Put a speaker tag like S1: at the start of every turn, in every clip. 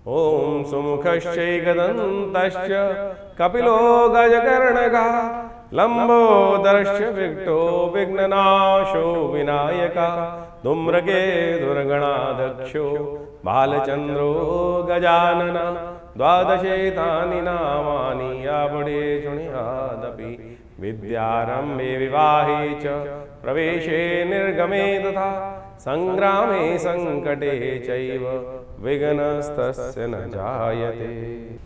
S1: ओम सुमुखश्चैकदन्तश्च कपिलो गजकर्णकः लंबोदरश्च Victo विघ्ननाशो विनायकः धूम्रकेतुर्गणाध्यक्षो बालचन्द्रो Gajanan द्वादशेतानि नामानि यावडे शृणुयादपि विद्यारम्भे विवाहे च प्रवेशे निर्गमे तथा संग्रामे संकटे चैव विघ्नस्तस्य न जायते।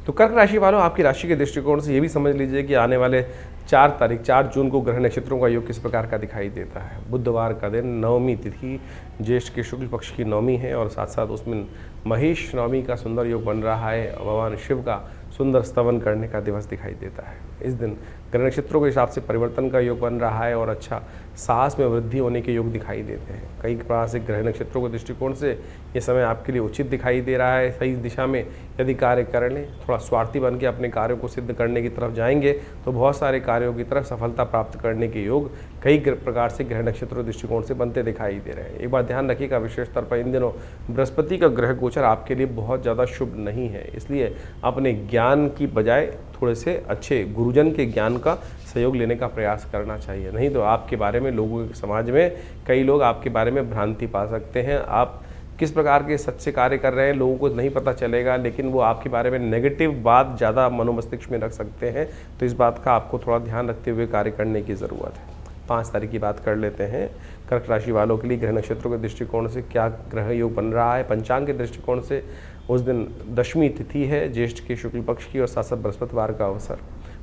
S1: तो कर्क राशि वालों, आपकी राशि के दृष्टिकोण से ये भी समझ लीजिए कि आने वाले 4 जून को ग्रह नक्षत्रों का योग किस प्रकार का दिखाई देता है। बुधवार का दिन, नवमी तिथि, ज्येष्ठ के शुक्ल पक्ष की नवमी है और साथ साथ उसमें महेश नवमी का सुंदर योग बन रहा है। भगवान शिव का सुंदर स्तवन करने का दिवस दिखाई देता है। इस दिन ग्रह नक्षत्रों के हिसाब से परिवर्तन का योग बन रहा है और अच्छा साहस में वृद्धि होने के योग दिखाई देते हैं। कई प्रकार से ग्रह नक्षत्रों के दृष्टिकोण से ये समय आपके लिए उचित दिखाई दे रहा है। सही दिशा में यदि कार्य कर लें, थोड़ा स्वार्थी बन के अपने कार्यों को सिद्ध करने की तरफ जाएंगे तो बहुत सारे कार्यों की तरफ सफलता प्राप्त करने के योग कई प्रकार से ग्रह नक्षत्रों दृष्टिकोण से बनते दिखाई दे रहे हैं। एक बार ध्यान रखिएगा, विशेष तौर पर इन दिनों बृहस्पति का ग्रह गोचर आपके लिए बहुत ज़्यादा शुभ नहीं है, इसलिए अपने ज्ञान की बजाय थोड़े से अच्छे गुरुजन के ज्ञान का सहयोग लेने का प्रयास करना चाहिए। नहीं तो आपके बारे में लोगों के समाज में कई लोग आपके बारे में भ्रांति पा सकते हैं। आप किस प्रकार के सच्चे कार्य कर रहे हैं लोगों को नहीं पता चलेगा, लेकिन वो आपके बारे में नेगेटिव बात ज़्यादा मनोमस्तिष्क में रख सकते हैं। तो इस बात का आपको थोड़ा ध्यान रखते हुए कार्य करने की ज़रूरत है। 5 तारीख की बात कर लेते हैं। कर्क राशि वालों के लिए ग्रह नक्षत्रों के दृष्टिकोण से क्या ग्रह योग बन रहा है। पंचांग के दृष्टिकोण से उस दिन दशमी तिथि है, ज्येष्ठ के शुक्ल पक्ष की और साथ साथ बृहस्पतिवार का अवसर,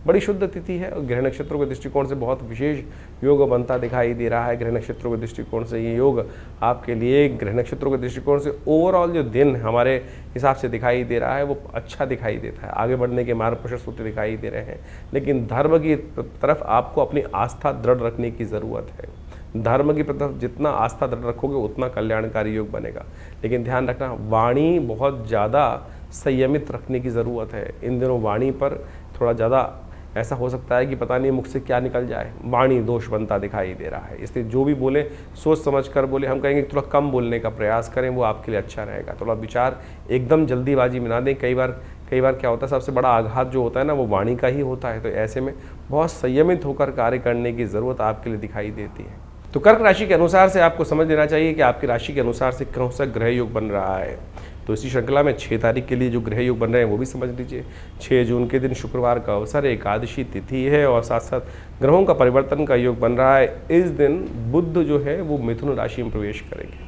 S1: बड़ी शुद्ध तिथि है और ग्रह नक्षत्रों के दृष्टिकोण से बहुत विशेष योग बनता दिखाई दे रहा है। ग्रह नक्षत्रों के दृष्टिकोण से ये योग आपके लिए ग्रह नक्षत्रों के दृष्टिकोण से ओवरऑल जो दिन हमारे हिसाब से दिखाई दे रहा है वो अच्छा दिखाई देता है। आगे बढ़ने के मार्ग प्रशस्त होते दिखाई दे रहे हैं, लेकिन धर्म की तरफ आपको अपनी आस्था दृढ़ रखने की ज़रूरत है। धर्म की तरफ जितना आस्था दृढ़ रखोगे उतना कल्याणकारी योग बनेगा। लेकिन ध्यान रखना, वाणी बहुत ज़्यादा संयमित रखने की ज़रूरत है। इन दिनों वाणी पर थोड़ा ज़्यादा ऐसा हो सकता है कि पता नहीं मुख से क्या निकल जाए, वाणी दोष बनता दिखाई दे रहा है। इसलिए जो भी बोले सोच समझ कर बोले। हम कहेंगे थोड़ा कम बोलने का प्रयास करें, वो आपके लिए अच्छा रहेगा। थोड़ा विचार एकदम जल्दीबाजी में ना दें। कई बार क्या होता है, सबसे बड़ा आघात जो होता है ना वो वाणी का ही होता है। तो ऐसे में बहुत संयमित होकर कार्य करने की ज़रूरत आपके लिए दिखाई देती है। तो कर्क राशि के अनुसार से आपको समझ लेना चाहिए कि आपकी राशि के अनुसार से कौन सा ग्रह योग बन रहा है। तो इसी श्रृंखला में 6 तारीख के लिए जो ग्रह योग बन रहे हैं वो भी समझ लीजिए। 6 जून के दिन शुक्रवार का अवसर, एकादशी तिथि है और साथ साथ ग्रहों का परिवर्तन का योग बन रहा है। इस दिन बुध जो है वो मिथुन राशि में प्रवेश करेंगे।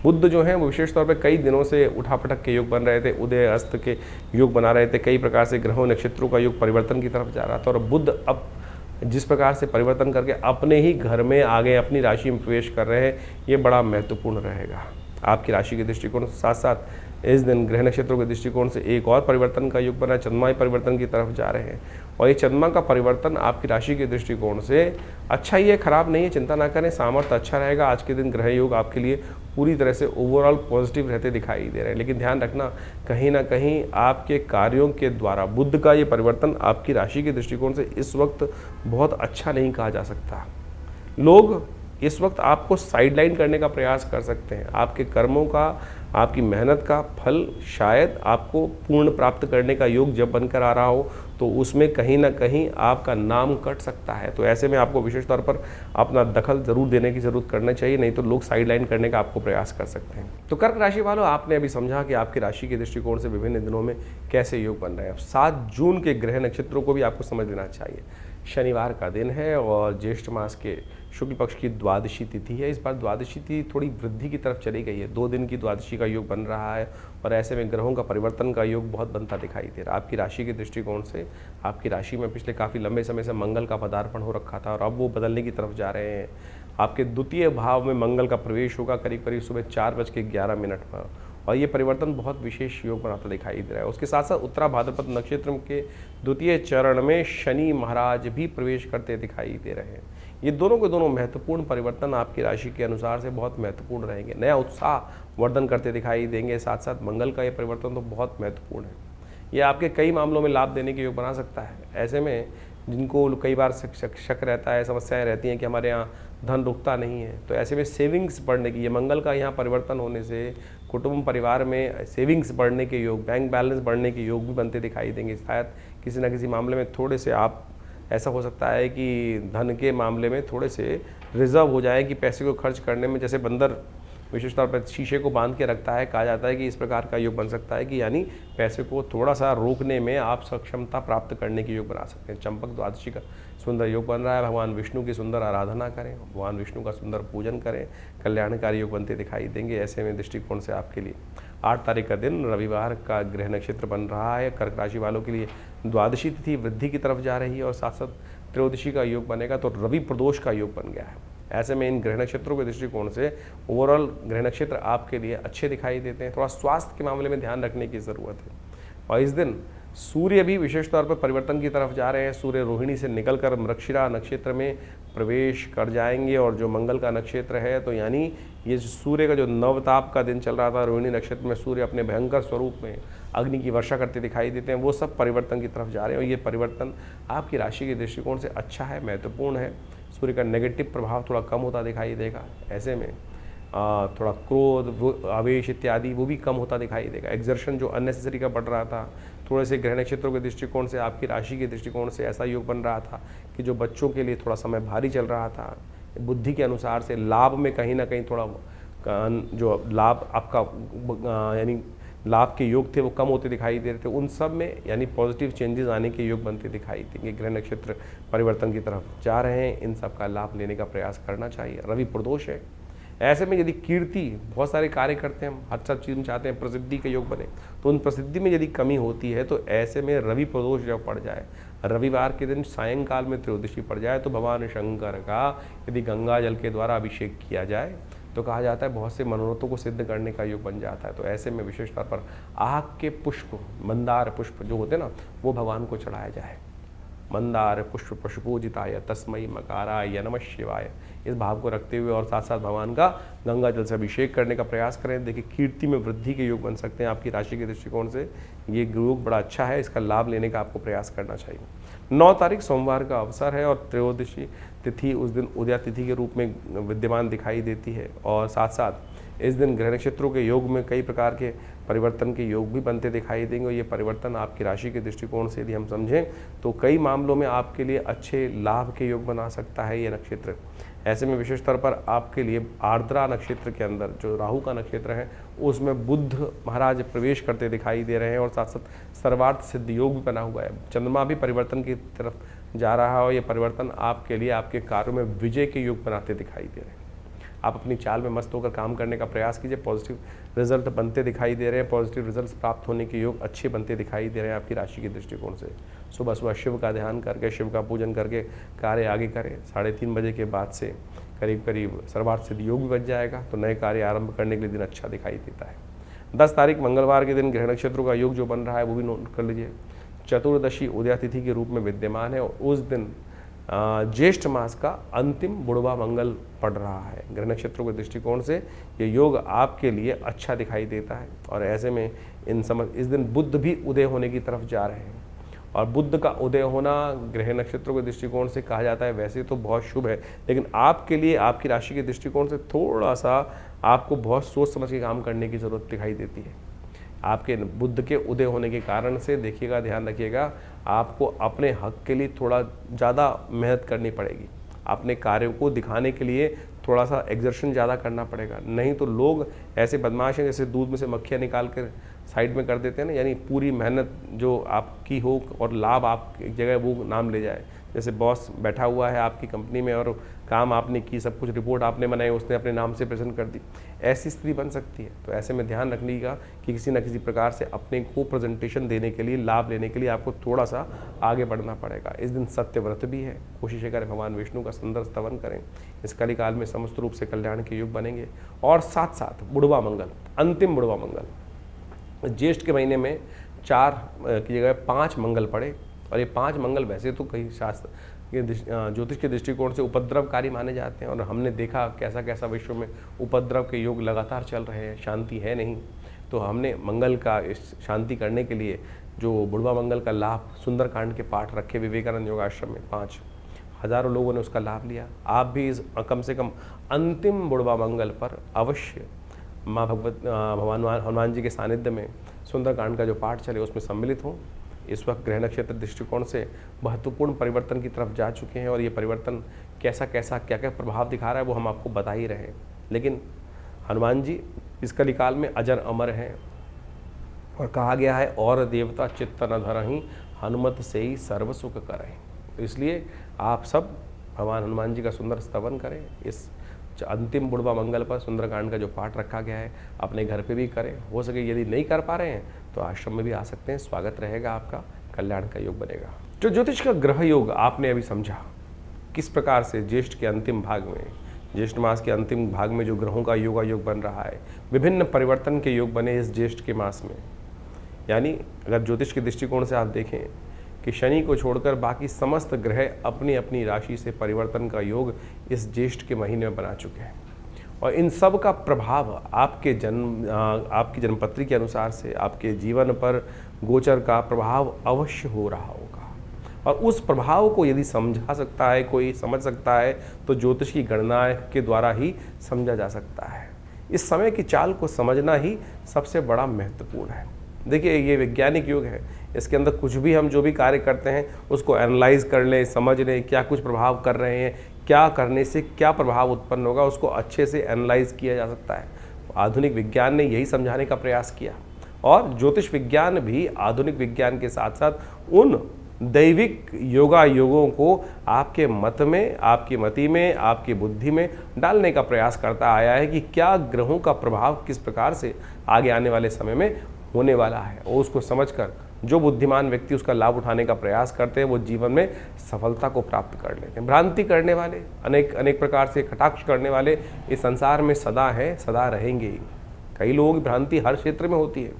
S1: बुध जो है वो विशेष तौर पे कई दिनों से उठापटक के योग बन रहे थे, उदय अस्त के योग बना रहे थे। कई प्रकार से ग्रहों नक्षत्रों का योग परिवर्तन की तरफ जा रहा था और बुध अब जिस प्रकार से परिवर्तन करके अपने ही घर में आ गए, अपनी राशि में प्रवेश कर रहे हैं, ये बड़ा महत्वपूर्ण रहेगा आपकी राशि के दृष्टिकोण से। साथ साथ इस दिन ग्रह नक्षत्रों के दृष्टिकोण से एक और परिवर्तन का योग बना है, चंद्रमा परिवर्तन की तरफ जा रहे हैं और ये चंद्रमा का परिवर्तन आपकी राशि के दृष्टिकोण से अच्छा ही है, खराब नहीं है। चिंता ना करें, सामर्थ्य अच्छा रहेगा। आज के दिन ग्रह योग आपके लिए पूरी तरह से ओवरऑल पॉजिटिव रहते दिखाई दे रहे हैं। लेकिन ध्यान रखना, कहीं ना कहीं आपके कार्यों के द्वारा बुध का ये परिवर्तन आपकी राशि के दृष्टिकोण से इस वक्त बहुत अच्छा नहीं कहा जा सकता। लोग इस वक्त आपको साइडलाइन करने का प्रयास कर सकते हैं। आपके कर्मों का, आपकी मेहनत का फल शायद आपको पूर्ण प्राप्त करने का योग जब बनकर आ रहा हो तो उसमें कहीं ना कहीं आपका नाम कट सकता है। तो ऐसे में आपको विशेष तौर पर अपना दखल जरूर देने की जरूरत करना चाहिए, नहीं तो लोग साइडलाइन करने का आपको प्रयास कर सकते हैं। तो कर्क राशि वालों, आपने अभी समझा कि आपकी राशि के दृष्टिकोण से विभिन्न दिनों में कैसे योग बन रहे हैं। 7 जून के ग्रह नक्षत्रों को भी आपको समझ लेना चाहिए। शनिवार का दिन है और ज्येष्ठ मास के शुक्ल पक्ष की द्वादशी तिथि है। इस बार द्वादशी तिथि थोड़ी वृद्धि की तरफ चली गई है। 2 दिन की द्वादशी का योग बन रहा है और ऐसे में ग्रहों का परिवर्तन का योग बहुत बनता दिखाई दे रहा है। आपकी राशि के दृष्टिकोण से आपकी राशि में पिछले काफ़ी लंबे समय से मंगल का पदार्पण हो रखा था और अब वो बदलने की तरफ जा रहे हैं। आपके द्वितीय भाव में मंगल का प्रवेश होगा करीब करीब सुबह 4:11 पर और ये परिवर्तन बहुत विशेष योग बनाता दिखाई दे रहा है। उसके साथ साथ उत्तरा भाद्रपद नक्षत्र के द्वितीय चरण में शनि महाराज भी प्रवेश करते दिखाई दे रहे हैं। ये दोनों के दोनों महत्वपूर्ण परिवर्तन आपकी राशि के अनुसार से बहुत महत्वपूर्ण रहेंगे, नया उत्साह वर्धन करते दिखाई देंगे। साथ साथ मंगल का ये परिवर्तन तो बहुत महत्वपूर्ण है, ये आपके कई मामलों में लाभ देने के योग बना सकता है। ऐसे में जिनको कई बार शक रहता है, समस्याएं रहती हैं कि हमारे यहाँ धन रुकता नहीं है। तो ऐसे में सेविंग्स बढ़ने की, ये मंगल का यहाँ परिवर्तन होने से कुटुंब परिवार में सेविंग्स बढ़ने के योग, बैंक बैलेंस बढ़ने के योग भी बनते दिखाई देंगे। शायद किसी न किसी मामले में थोड़े से आप, ऐसा हो सकता है कि धन के मामले में थोड़े से रिजर्व हो जाए कि पैसे को खर्च करने में, जैसे बंदर विशेष तौर पर शीशे को बांध के रखता है, कहा जाता है कि इस प्रकार का योग बन सकता है कि यानी पैसे को थोड़ा सा रोकने में आप सक्षमता प्राप्त करने के योग बना सकते हैं। चंपक द्वादशी का सुंदर योग बन रहा है। भगवान विष्णु की सुंदर आराधना करें, भगवान विष्णु का सुंदर पूजन करें, कल्याणकारी योग बनते दिखाई देंगे। ऐसे में दृष्टिकोण से आपके लिए 8 तारीख का दिन रविवार का ग्रह नक्षत्र बन रहा है। कर्क राशि वालों के लिए द्वादशी तिथि वृद्धि की तरफ जा रही है और साथ साथ त्रयोदशी का योग बनेगा, तो रवि प्रदोष का योग बन गया है। ऐसे में इन ग्रह नक्षत्रों के दृष्टिकोण से ओवरऑल ग्रह नक्षत्र आपके लिए अच्छे दिखाई देते हैं। थोड़ा स्वास्थ्य के मामले में ध्यान रखने की ज़रूरत है। और इस दिन सूर्य भी विशेष तौर पर परिवर्तन की तरफ जा रहे हैं। सूर्य रोहिणी से निकलकर मृगशिरा नक्षत्र में प्रवेश कर जाएंगे और जो मंगल का नक्षत्र है, तो यानी ये सूर्य का जो नवताप का दिन चल रहा था, रोहिणी नक्षत्र में सूर्य अपने भयंकर स्वरूप में अग्नि की वर्षा करते दिखाई देते हैं, वो सब परिवर्तन की तरफ जा रहे हैं। और ये परिवर्तन आपकी राशि के दृष्टिकोण से अच्छा है, महत्वपूर्ण है। सूर्य का नेगेटिव प्रभाव थोड़ा कम होता दिखाई देगा। ऐसे में थोड़ा क्रोध, आवेश इत्यादि वो भी कम होता दिखाई देगा। एक्सर्शन जो अननेसेसरी का बढ़ रहा था, थोड़े से ग्रह नक्षत्रों के दृष्टिकोण से आपकी राशि के दृष्टिकोण से ऐसा योग बन रहा था कि जो बच्चों के लिए थोड़ा समय भारी चल रहा था, बुद्धि के अनुसार से लाभ में कहीं ना कहीं थोड़ा जो लाभ आपका यानी लाभ के योग थे वो कम होते दिखाई दे रहे थे। उन सब में यानी पॉजिटिव चेंजेस आने के योग बनते दिखाई देंगे। ग्रह नक्षत्र परिवर्तन की तरफ जा रहे हैं, इन सब का लाभ लेने का प्रयास करना चाहिए। रवि प्रदोष है। ऐसे में यदि कीर्ति, बहुत सारे कार्य करते हैं हम, हर सब चीज़ चाहते हैं प्रसिद्धि के योग बने, तो उन प्रसिद्धि में यदि कमी होती है तो ऐसे में रवि प्रदोष जब पड़ जाए, रविवार के दिन सायंकाल में त्रयोदशी पड़ जाए, तो भगवान शंकर का यदि गंगा जल के द्वारा अभिषेक किया जाए तो कहा जाता है बहुत से मनोरथों को सिद्ध करने का योग बन जाता है। तो ऐसे में विशेष तौर पर आग के पुष्प, मंदार पुष्प जो होते हैं ना, वो भगवान को चढ़ाया जाए। मंदार पुष्प पशुपूजिताय तस्मै मकाराय नमः शिवाय, इस भाव को रखते हुए और साथ साथ भगवान का गंगा जल से अभिषेक करने का प्रयास करें। देखिए कीर्ति में वृद्धि के योग बन सकते हैं। आपकी राशि के दृष्टिकोण से ये योग बड़ा अच्छा है, इसका लाभ लेने का आपको प्रयास करना चाहिए। 9 तारीख सोमवार का अवसर है और त्रयोदशी तिथि उस दिन उदया तिथि के रूप में विद्यमान दिखाई देती है। और साथ साथ इस दिन ग्रह नक्षत्रों के योग में कई प्रकार के परिवर्तन के योग भी बनते दिखाई देंगे। और ये परिवर्तन आपकी राशि के दृष्टिकोण से यदि हम समझें तो कई मामलों में आपके लिए अच्छे लाभ के योग बना सकता है ये नक्षत्र। ऐसे में विशेष तौर पर आपके लिए आर्द्रा नक्षत्र के अंदर जो राहु का नक्षत्र है, उसमें बुध महाराज प्रवेश करते दिखाई दे रहे हैं और साथ साथ सर्वार्थ सिद्ध योग भी बना हुआ है। चंद्रमा भी परिवर्तन की तरफ जा रहा है और ये परिवर्तन आपके लिए आपके कार्यों में विजय के योग बनाते दिखाई दे रहे हैं। आप अपनी चाल में मस्त होकर काम करने का प्रयास कीजिए। पॉजिटिव रिजल्ट बनते दिखाई दे रहे हैं। पॉजिटिव रिजल्ट्स प्राप्त होने के योग अच्छे बनते दिखाई दे रहे हैं आपकी राशि के दृष्टिकोण से। सुबह सुबह शिव का ध्यान करके, शिव का पूजन करके कार्य आगे करें। 3:30 बजे के बाद से करीब करीब सर्वार्थ सिद्ध योग भी बच जाएगा, तो नए कार्य आरंभ करने के लिए दिन अच्छा दिखाई देता है। 10 तारीख मंगलवार के दिन ग्रह नक्षत्रों का योग जो बन रहा है वो भी नोट कर लीजिए। चतुर्दशी उदया तिथि के रूप में विद्यमान है और उस दिन ज्येष्ठ मास का अंतिम बुढ़वा मंगल पड़ रहा है। ग्रह नक्षत्रों के दृष्टिकोण से ये योग आपके लिए अच्छा दिखाई देता है। और ऐसे में इस दिन बुध भी उदय होने की तरफ जा रहे हैं और बुध का उदय होना ग्रह नक्षत्रों के दृष्टिकोण से कहा जाता है वैसे तो बहुत शुभ है, लेकिन आपके लिए आपकी राशि के दृष्टिकोण से थोड़ा सा आपको बहुत सोच समझ के काम करने की ज़रूरत दिखाई देती है। आपके बुध के उदय होने के कारण से देखिएगा, ध्यान रखिएगा, आपको अपने हक के लिए थोड़ा ज़्यादा मेहनत करनी पड़ेगी। अपने कार्यों को दिखाने के लिए थोड़ा सा एक्सर्शन ज़्यादा करना पड़ेगा, नहीं तो लोग ऐसे बदमाश हैं जैसे दूध में से मक्खियाँ निकाल कर साइड में कर देते हैं ना, यानी पूरी मेहनत जो आपकी हो और लाभ आप एक जगह वो नाम ले जाए। जैसे बॉस बैठा हुआ है आपकी कंपनी में और काम आपने की, सब कुछ रिपोर्ट आपने बनाई, उसने अपने नाम से प्रेजेंट कर दी, ऐसी स्थिति बन सकती है। तो ऐसे में ध्यान रखिएगा कि किसी न किसी प्रकार से अपने को प्रेजेंटेशन देने के लिए, लाभ लेने के लिए आपको थोड़ा सा आगे बढ़ना पड़ेगा। इस दिन सत्य व्रत भी है, कोशिश करें भगवान विष्णु का सुंदर स्तवन करें। इस कलिकाल में समस्त रूप से कल्याण के युग बनेंगे। और साथ साथ बुढ़वा मंगल, अंतिम बुढ़वा मंगल, ज्येष्ठ के महीने में 4 की जगह 5 मंगल पड़े और ये 5 मंगल वैसे तो कई शास्त्र के ज्योतिष के दृष्टिकोण से उपद्रवकारी माने जाते हैं और हमने देखा कैसा कैसा विश्व में उपद्रव के योग लगातार चल रहे हैं, शांति है नहीं। तो हमने मंगल का शांति करने के लिए जो बुढ़वा मंगल का लाभ, सुंदरकांड के पाठ रखे विवेकानंद योगाश्रम में 5, हजारों लोगों ने उसका लाभ लिया। आप भी इस कम से कम अंतिम बुढ़वा मंगल पर अवश्य माँ भगवान हनुमान जी के सानिध्य में सुंदरकांड का जो पाठ चले उसमें सम्मिलित हों। इस वक्त ग्रह नक्षत्र दृष्टिकोण से महत्वपूर्ण परिवर्तन की तरफ जा चुके हैं और ये परिवर्तन कैसा कैसा क्या क्या प्रभाव दिखा रहा है वो हम आपको बता ही रहे हैं। लेकिन हनुमान जी इस कलिकाल में अजर अमर हैं और कहा गया है और देवता चित्त न धरहि हनुमत से ही सर्व सुख करें। तो इसलिए आप सब भगवान हनुमान जी का सुंदर स्तवन करें। इस अंतिम बुढ़वा मंगल पर सुंदरकांड का जो पाठ रखा गया है अपने घर पे भी करें। हो सके यदि नहीं कर पा रहे हैं तो आश्रम में भी आ सकते हैं, स्वागत रहेगा, आपका कल्याण का योग बनेगा। जो ज्योतिष का ग्रह योग आपने अभी समझा, किस प्रकार से ज्येष्ठ के अंतिम भाग में, ज्येष्ठ मास के अंतिम भाग में जो ग्रहों का योगा योग बन रहा है, विभिन्न परिवर्तन के योग बने इस ज्येष्ठ के मास में। यानी अगर ज्योतिष के दृष्टिकोण से आप देखें कि शनि को छोड़कर बाकी समस्त ग्रह अपनी अपनी राशि से परिवर्तन का योग इस ज्येष्ठ के महीने में बना चुके हैं और इन सब का प्रभाव आपकी जन्मपत्री के अनुसार से आपके जीवन पर गोचर का प्रभाव अवश्य हो रहा होगा। और उस प्रभाव को यदि समझा सकता है, कोई समझ सकता है, तो ज्योतिष की गणना के द्वारा ही समझा जा सकता है। इस समय की चाल को समझना ही सबसे बड़ा महत्वपूर्ण है। देखिए ये वैज्ञानिक युग है, इसके अंदर कुछ भी हम जो भी कार्य करते हैं उसको एनालाइज कर लें, समझ लें क्या कुछ प्रभाव कर रहे हैं, क्या करने से क्या प्रभाव उत्पन्न होगा, उसको अच्छे से एनालाइज किया जा सकता है। आधुनिक विज्ञान ने यही समझाने का प्रयास किया और ज्योतिष विज्ञान भी आधुनिक विज्ञान के साथ साथ उन दैविक योगों को आपके मत में, आपकी मति में, आपकी बुद्धि में डालने का प्रयास करता आया है कि क्या ग्रहों का प्रभाव किस प्रकार से आगे आने वाले समय में होने वाला है। और उसको समझकर जो बुद्धिमान व्यक्ति उसका लाभ उठाने का प्रयास करते हैं वो जीवन में सफलता को प्राप्त कर लेते हैं। भ्रांति करने वाले, अनेक प्रकार से कटाक्ष करने वाले इस संसार में सदा हैं, सदा रहेंगे ही। कई लोगों की भ्रांति हर क्षेत्र में होती है।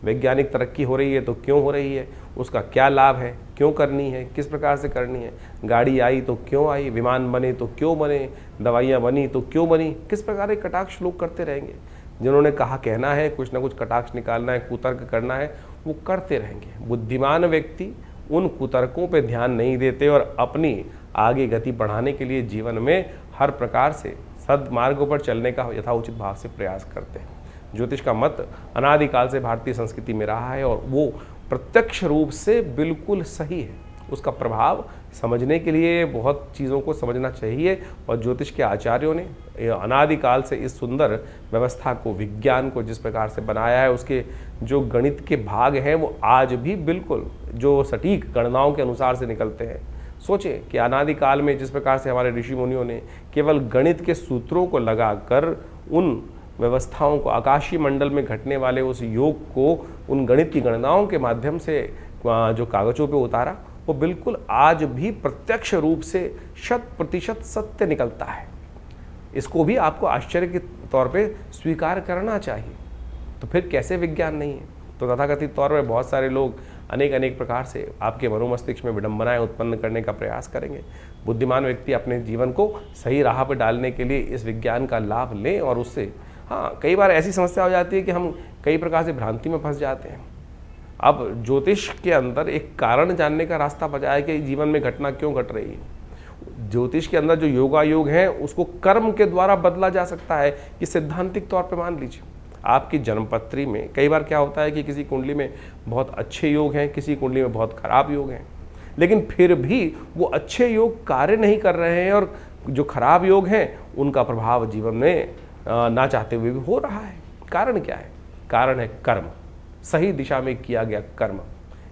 S1: वैज्ञानिक तरक्की हो रही है तो क्यों हो रही है, उसका क्या लाभ है, क्यों करनी है, किस प्रकार से करनी है। गाड़ी आई तो क्यों आई, विमान बने तो क्यों बने, दवाइयाँ बनी तो क्यों बनी, किस प्रकार के कटाक्ष लोग करते रहेंगे। जिन्होंने कहा कहना है, कुछ ना कुछ कटाक्ष निकालना है, कुतर्क करना है, वो करते रहेंगे। बुद्धिमान व्यक्ति उन कुतर्कों पे ध्यान नहीं देते और अपनी आगे गति बढ़ाने के लिए जीवन में हर प्रकार से सद्मार्गों पर चलने का यथाउचित भाव से प्रयास करते हैं। ज्योतिष का मत अनादिकाल से भारतीय संस्कृति में रहा है और वो प्रत्यक्ष रूप से बिल्कुल सही है। उसका प्रभाव समझने के लिए बहुत चीज़ों को समझना चाहिए और ज्योतिष के आचार्यों ने अनादिकाल से इस सुंदर व्यवस्था को, विज्ञान को जिस प्रकार से बनाया है, उसके जो गणित के भाग हैं वो आज भी बिल्कुल जो सटीक गणनाओं के अनुसार से निकलते हैं। सोचें कि अनादिकाल में जिस प्रकार से हमारे ऋषि मुनियों ने केवल गणित के सूत्रों को लगाकर उन व्यवस्थाओं को, आकाशीय मंडल में घटने वाले उस योग को उन गणित की गणनाओं के माध्यम से जो कागजों पे उतारा, वो बिल्कुल आज भी प्रत्यक्ष रूप से 100% सत्य निकलता है। इसको भी आपको आश्चर्य के तौर पे स्वीकार करना चाहिए। तो फिर कैसे विज्ञान नहीं है। तो तथाकथित तौर पर बहुत सारे लोग अनेक प्रकार से आपके मनोमस्तिष्क में विडंबनाएं उत्पन्न करने का प्रयास करेंगे। बुद्धिमान व्यक्ति अपने जीवन को सही राह पर डालने के लिए इस विज्ञान का लाभ लें और उससे कई बार ऐसी समस्या हो जाती है कि हम कई प्रकार से भ्रांति में फंस जाते हैं। अब ज्योतिष के अंदर एक कारण जानने का रास्ता बचा है कि जीवन में घटना क्यों घट रही है। ज्योतिष के अंदर जो योगा योग है उसको कर्म के द्वारा बदला जा सकता है। कि सैद्धांतिक तौर पे मान लीजिए आपकी जन्मपत्री में कई बार क्या होता है कि किसी कुंडली में बहुत अच्छे योग हैं, किसी कुंडली में बहुत खराब योग हैं, लेकिन फिर भी वो अच्छे योग कार्य नहीं कर रहे हैं और जो खराब योग हैं उनका प्रभाव जीवन में ना चाहते हुए भी हो रहा है। कारण क्या है? कारण है कर्म, सही दिशा में किया गया कर्म।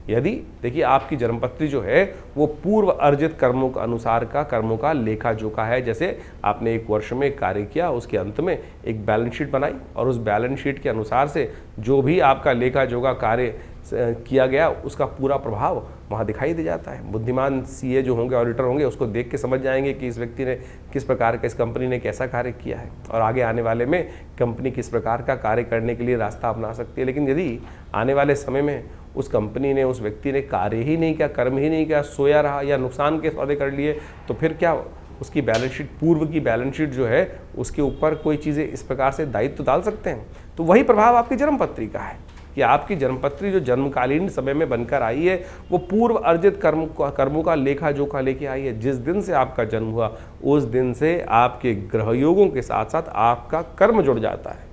S1: यदि देखिए आपकी जन्मपत्री जो है वो पूर्व अर्जित कर्मों के अनुसार का कर्मों का लेखा जोखा है। जैसे आपने एक वर्ष में कार्य किया, उसके अंत में एक बैलेंस शीट बनाई और उस बैलेंस शीट के अनुसार से जो भी आपका लेखा जोखा कार्य किया गया उसका पूरा प्रभाव वहाँ दिखाई दे जाता है। बुद्धिमान सीए जो होंगे, ऑडिटर होंगे, उसको देख के समझ जाएंगे कि इस व्यक्ति ने किस प्रकार का, इस कंपनी ने कैसा कार्य किया है और आगे आने वाले में कंपनी किस प्रकार का कार्य करने के लिए रास्ता अपना सकती है। लेकिन यदि आने वाले समय में उस कंपनी ने, उस व्यक्ति ने कार्य ही नहीं किया, कर्म ही नहीं किया, सोया रहा या नुकसान के सौदे कर लिए, तो फिर क्या उसकी बैलेंस शीट, पूर्व की बैलेंस शीट जो है उसके ऊपर कोई चीज़ें इस प्रकार से दायित्व डाल सकते हैं। तो वही प्रभाव आपकी जन्मपत्री का है। कि आपकी जन्मपत्री जो जन्मकालीन समय में बनकर आई है वो पूर्व अर्जित कर्मों का लेखा जोखा लेके आई है। जिस दिन से आपका जन्म हुआ उस दिन से आपके ग्रह योगों के साथ साथ आपका कर्म जुड़ जाता है।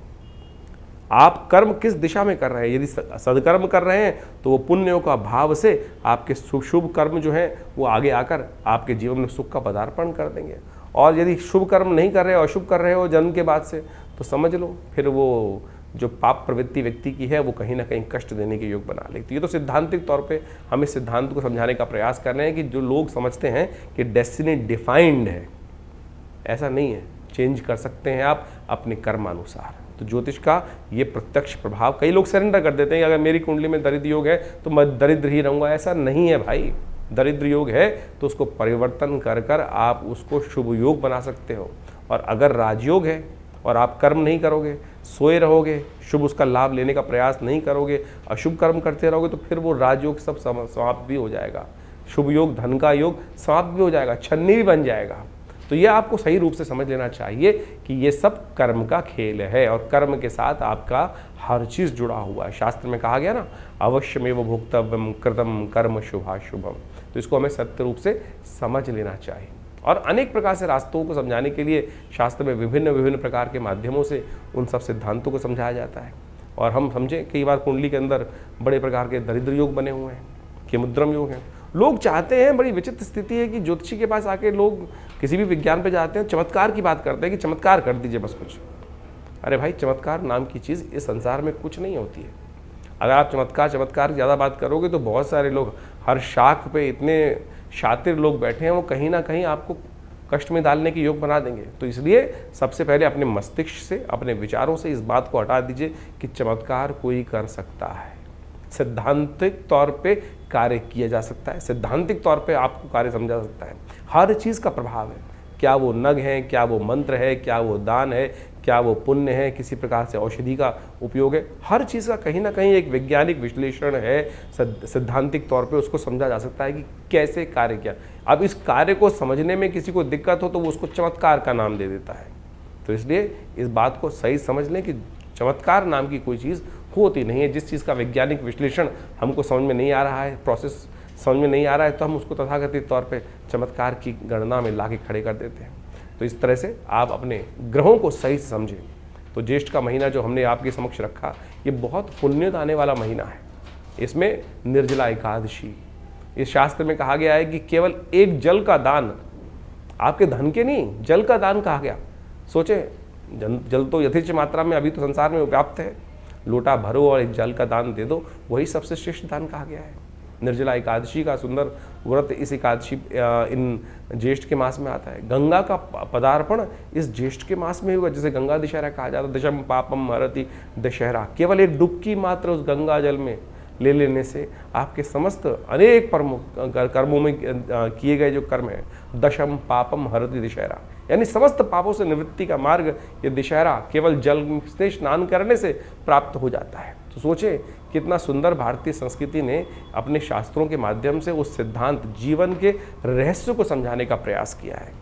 S1: आप कर्म किस दिशा में कर रहे हैं, यदि सदकर्म कर रहे हैं तो वो पुण्यों का भाव से आपके शुभ कर्म जो हैं वो आगे आकर आपके जीवन में सुख का पदार्पण कर देंगे। और यदि शुभ कर्म नहीं कर रहे हो, अशुभ कर रहे हो जन्म के बाद से, तो समझ लो फिर वो जो पाप प्रवृत्ति व्यक्ति की है वो कहीं ना कहीं कष्ट देने के योग बना लेती है। तो सैद्धांतिक तौर पे हम इस सिद्धांत को समझाने का प्रयास कर रहे हैं कि जो लोग समझते हैं कि डेस्टिनी डिफाइंड है, ऐसा नहीं है, चेंज कर सकते हैं आप अपने कर्मानुसार। तो ज्योतिष का ये प्रत्यक्ष प्रभाव, कई लोग सरेंडर कर देते हैं कि अगर मेरी कुंडली में दरिद्र योग है तो मैं दरिद्र ही रहूँगा। ऐसा नहीं है भाई, दरिद्र योग है तो उसको परिवर्तन कर कर आप उसको शुभ योग बना सकते हो। और अगर राजयोग है और आप कर्म नहीं करोगे, सोए रहोगे, शुभ उसका लाभ लेने का प्रयास नहीं करोगे, अशुभ कर्म करते रहोगे, तो फिर वो राजयोग सब समाप्त भी हो जाएगा, शुभ योग धन का योग समाप्त भी हो जाएगा, छन्नी भी बन जाएगा। तो ये आपको सही रूप से समझ लेना चाहिए कि ये सब कर्म का खेल है और कर्म के साथ आपका हर चीज़ जुड़ा हुआ है। शास्त्र में कहा गया ना, अवश्यमेव भोक्तव्यम कृतम कर्म शुभाशुभम। तो इसको हमें सत्य रूप से समझ लेना चाहिए। और अनेक प्रकार से रास्तों को समझाने के लिए शास्त्र में विभिन्न विभिन्न प्रकार के माध्यमों से उन सब सिद्धांतों को समझाया जाता है। और हम समझें कई बार कुंडली के अंदर बड़े प्रकार के दरिद्र योग बने हुए हैं, केमुद्रम योग हैं। लोग चाहते हैं, बड़ी विचित्र स्थिति है कि ज्योतिषी के पास आके लोग किसी भी विज्ञान पे जाते हैं, चमत्कार की बात करते हैं कि चमत्कार कर दीजिए बस कुछ। अरे भाई, चमत्कार नाम की चीज़ इस संसार में कुछ नहीं होती है। अगर आप चमत्कार ज़्यादा बात करोगे तो बहुत सारे लोग हर शाख पे इतने शातिर लोग बैठे हैं, वो कहीं ना कहीं आपको कष्ट में डालने के योग बना देंगे। तो इसलिए सबसे पहले अपने मस्तिष्क से, अपने विचारों से इस बात को हटा दीजिए कि चमत्कार कोई कर सकता है। सैद्धांतिक तौर पे कार्य किया जा सकता है, सैद्धांतिक तौर पे आपको कार्य समझा सकता है। हर चीज़ का प्रभाव है, क्या वो नग है, क्या वो मंत्र है, क्या वो दान है, क्या वो पुण्य है, किसी प्रकार से औषधि का उपयोग है, हर चीज़ का कहीं ना कहीं एक वैज्ञानिक विश्लेषण है। सैद्धांतिक तौर पे उसको समझा जा सकता है कि कैसे कार्य किया। अब इस कार्य को समझने में किसी को दिक्कत हो तो वो उसको चमत्कार का नाम दे देता है। तो इसलिए इस बात को सही समझ लें कि चमत्कार नाम की कोई चीज़ होती नहीं है। जिस चीज़ का वैज्ञानिक विश्लेषण हमको समझ में नहीं आ रहा है, प्रोसेस समझ में नहीं आ रहा है, तो हम उसको तथाकथित तौर पे चमत्कार की गणना में ला के खड़े कर देते हैं। तो इस तरह से आप अपने ग्रहों को सही से समझें। तो ज्येष्ठ का महीना जो हमने आपके समक्ष रखा, ये बहुत पुण्य आने वाला महीना है। इसमें निर्जला एकादशी, इस शास्त्र में कहा गया है कि केवल एक जल का दान, आपके धन के नहीं, जल का दान कहा गया। सोचें, जल तो यथेच्छ मात्रा में अभी तो संसार में व्याप्त है, लोटा भरो और एक जल का दान दे दो, वही सबसे श्रेष्ठ दान कहा गया है। निर्जला एकादशी का सुंदर व्रत इस एकादशी इन ज्येष्ठ के मास में आता है। गंगा का पदार्पण इस ज्येष्ठ के मास में हुआ, जिसे गंगा दशहरा कहा जाता है। दशम पापम हरति दशहरा, केवल एक डुबकी मात्र उस गंगा जल में ले लेने से आपके समस्त अनेक कर्मों में किए गए जो कर्म है, दशम पापम हरति दशहरा, यानी समस्त पापों से निवृत्ति का मार्ग ये दशहरा केवल जल से स्नान करने से प्राप्त हो जाता है। तो सोचें कितना सुंदर भारतीय संस्कृति ने अपने शास्त्रों के माध्यम से उस सिद्धांत, जीवन के रहस्य को समझाने का प्रयास किया है।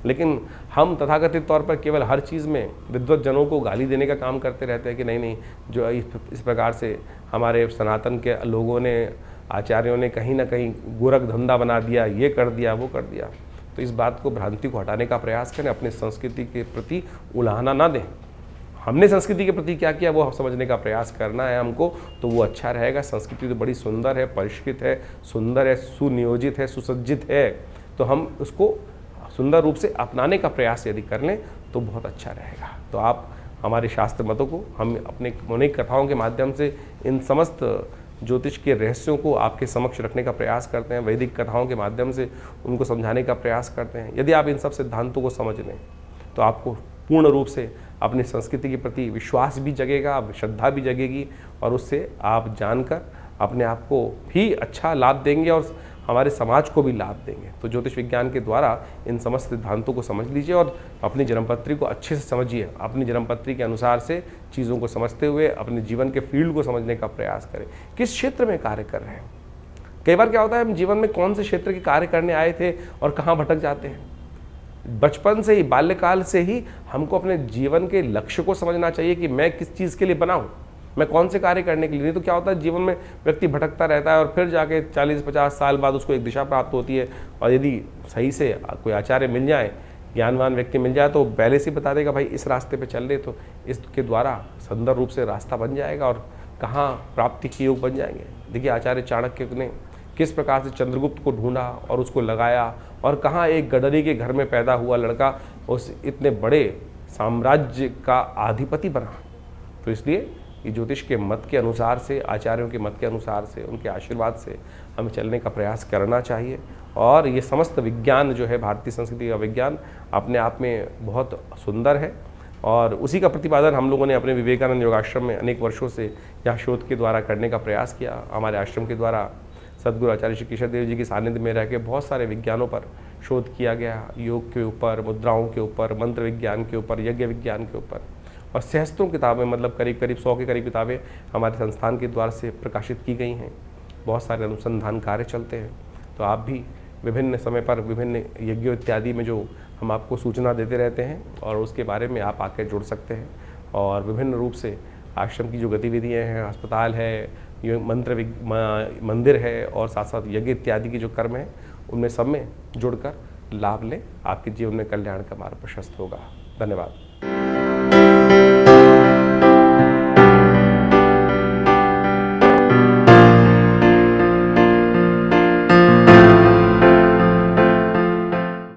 S1: लेकिन हम तथाकथित तौर पर केवल हर चीज़ में विद्वत जनों को गाली देने का काम करते रहते हैं कि नहीं, जो इस प्रकार से हमारे सनातन के लोगों ने, आचार्यों ने कहीं ना कहीं गोरख धंधा बना दिया, ये कर दिया, वो कर दिया। तो इस बात को, भ्रांति को हटाने का प्रयास करें, अपने संस्कृति के प्रति उलाहना ना दें। हमने संस्कृति के प्रति क्या किया वो समझने का प्रयास करना है हमको, तो वो अच्छा रहेगा। संस्कृति तो बड़ी सुंदर है, परिष्कृत है, सुंदर है, सुनियोजित है, सुसज्जित है, तो हम उसको सुंदर रूप से अपनाने का प्रयास यदि कर लें तो बहुत अच्छा रहेगा। तो आप हमारे शास्त्र मतों को, हम अपने अनेक कथाओं के माध्यम से इन समस्त ज्योतिष के रहस्यों को आपके समक्ष रखने का प्रयास करते हैं, वैदिक कथाओं के माध्यम से उनको समझाने का प्रयास करते हैं। यदि आप इन सब सिद्धांतों को समझ लें तो आपको पूर्ण रूप से अपनी संस्कृति के प्रति विश्वास भी जगेगा, श्रद्धा भी जगेगी, और उससे आप जानकर अपने आप को भी अच्छा लाभ देंगे और हमारे समाज को भी लाभ देंगे। तो ज्योतिष विज्ञान के द्वारा इन समस्त सिद्धांतों को समझ लीजिए और अपनी जन्मपत्री को अच्छे से समझिए। अपनी जन्मपत्री के अनुसार से चीज़ों को समझते हुए अपने जीवन के फील्ड को समझने का प्रयास करें, किस क्षेत्र में कार्य कर रहे हैं। कई बार क्या होता है, हम जीवन में कौन से क्षेत्र के कार्य करने आए थे और कहाँ भटक जाते हैं। बचपन से ही, बाल्यकाल से ही हमको अपने जीवन के लक्ष्य को समझना चाहिए कि मैं किस चीज़ के लिए बना हूँ। मैं कौन से कार्य करने के लिए। नहीं तो क्या होता है, जीवन में व्यक्ति भटकता रहता है और फिर जाके 40-50 साल बाद उसको एक दिशा प्राप्त होती है। और यदि सही से कोई आचार्य मिल जाए, ज्ञानवान व्यक्ति मिल जाए, तो पहले से बता देगा भाई इस रास्ते पे चल रहे, तो इसके द्वारा सुंदर रूप से रास्ता बन जाएगा और कहाँ प्राप्ति के योग बन जाएंगे। देखिए आचार्य चाणक्य ने किस प्रकार से चंद्रगुप्त को ढूंढा और उसको लगाया, और कहाँ एक गडरी के घर में पैदा हुआ लड़का उस इतने बड़े साम्राज्य का अधिपति बना। तो इसलिए ये ज्योतिष के मत के अनुसार से, आचार्यों के मत के अनुसार से, उनके आशीर्वाद से हमें चलने का प्रयास करना चाहिए। और ये समस्त विज्ञान जो है, भारतीय संस्कृति का विज्ञान अपने आप में बहुत सुंदर है, और उसी का प्रतिपादन हम लोगों ने अपने विवेकानंद योगाश्रम में अनेक वर्षों से यहाँ शोध के द्वारा करने का प्रयास किया। हमारे आश्रम के द्वारा सद्गुरु आचार्य श्री केशव देव जी की सानिध्य में रह के बहुत सारे विज्ञानों पर शोध किया गया, योग के ऊपर, मुद्राओं के ऊपर, मंत्र विज्ञान के ऊपर, यज्ञ विज्ञान के ऊपर, और सहस्त्रों किताबें, मतलब करीब करीब 100 के करीब किताबें हमारे संस्थान के द्वारा से प्रकाशित की गई हैं। बहुत सारे अनुसंधान कार्य चलते हैं। तो आप भी विभिन्न समय पर विभिन्न यज्ञों इत्यादि में जो हम आपको सूचना देते रहते हैं, और उसके बारे में आप आकर जुड़ सकते हैं। और विभिन्न रूप से आश्रम की जो गतिविधियाँ हैं, अस्पताल है, ये मंदिर है, और साथ साथ यज्ञ इत्यादि की जो कर्म है, उनमें सब में जुड़कर लाभ लें। आपके जीवन में कल्याण का मार्ग प्रशस्त होगा। धन्यवाद।